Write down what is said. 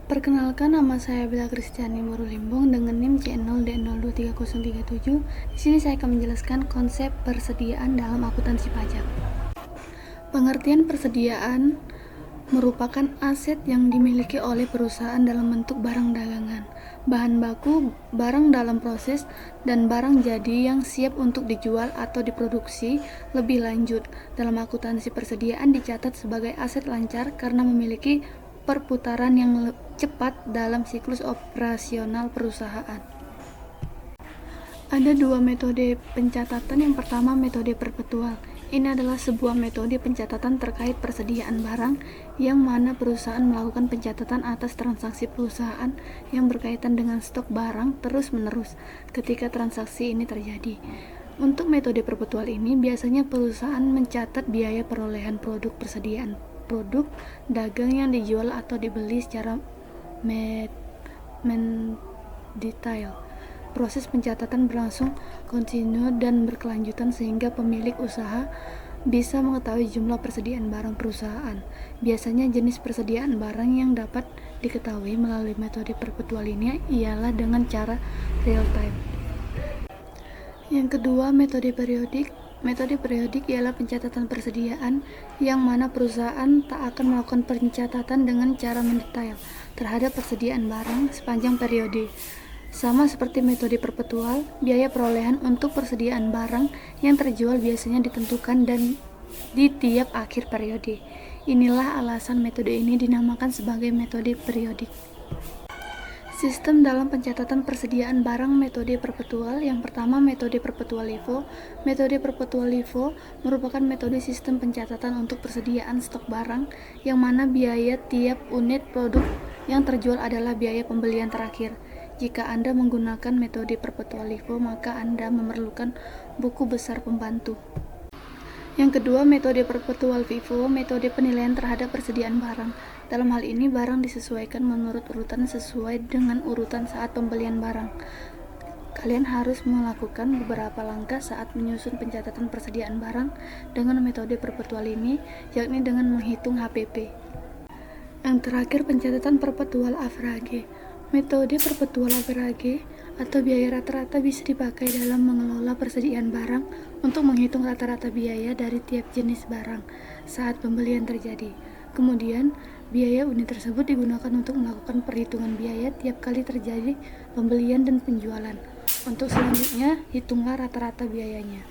Perkenalkan, nama saya Bella Kristiani Morulimbong dengan NIM C0D0230037. Di sini saya akan menjelaskan konsep persediaan dalam akuntansi pajak. Pengertian persediaan merupakan aset yang dimiliki oleh perusahaan dalam bentuk barang dagangan, bahan baku, barang dalam proses, dan barang jadi yang siap untuk dijual atau diproduksi. Lebih lanjut, dalam akuntansi persediaan dicatat sebagai aset lancar karena memiliki perputaran yang cepat dalam siklus operasional perusahaan. Ada dua metode pencatatan. Yang pertama, metode perpetual. Ini adalah sebuah metode pencatatan terkait persediaan barang, yang mana perusahaan melakukan pencatatan atas transaksi perusahaan yang berkaitan dengan stok barang terus-menerus ketika transaksi ini terjadi. Untuk metode perpetual ini, biasanya perusahaan mencatat biaya perolehan produk persediaan produk dagang yang dijual atau dibeli secara mendetail. Proses pencatatan berlangsung kontinu dan berkelanjutan sehingga pemilik usaha bisa mengetahui jumlah persediaan barang perusahaan. Biasanya jenis persediaan barang yang dapat diketahui melalui metode perpetual ini ialah dengan cara real time. Yang kedua, metode periodik. Metode periodik ialah pencatatan persediaan yang mana perusahaan tak akan melakukan pencatatan dengan cara mendetail terhadap persediaan barang sepanjang periode. Sama seperti metode perpetual, biaya perolehan untuk persediaan barang yang terjual biasanya ditentukan dan di tiap akhir periode. Inilah alasan metode ini dinamakan sebagai metode periodik. Sistem dalam pencatatan persediaan barang metode perpetual. Yang pertama, metode perpetual LIFO. Metode perpetual LIFO merupakan metode sistem pencatatan untuk persediaan stok barang, yang mana biaya tiap unit produk yang terjual adalah biaya pembelian terakhir. Jika Anda menggunakan metode perpetual LIFO, maka Anda memerlukan buku besar pembantu. Yang kedua, metode perpetual FIFO, metode penilaian terhadap persediaan barang. Dalam hal ini, barang disesuaikan menurut urutan sesuai dengan urutan saat pembelian barang. Kalian harus melakukan beberapa langkah saat menyusun pencatatan persediaan barang dengan metode perpetual ini, yakni dengan menghitung HPP. Yang terakhir, pencatatan perpetual average. Metode perpetual average atau biaya rata-rata bisa dipakai dalam mengelola persediaan barang untuk menghitung rata-rata biaya dari tiap jenis barang saat pembelian terjadi. Kemudian, biaya unit tersebut digunakan untuk melakukan perhitungan biaya tiap kali terjadi pembelian dan penjualan. Untuk selanjutnya, hitunglah rata-rata biayanya.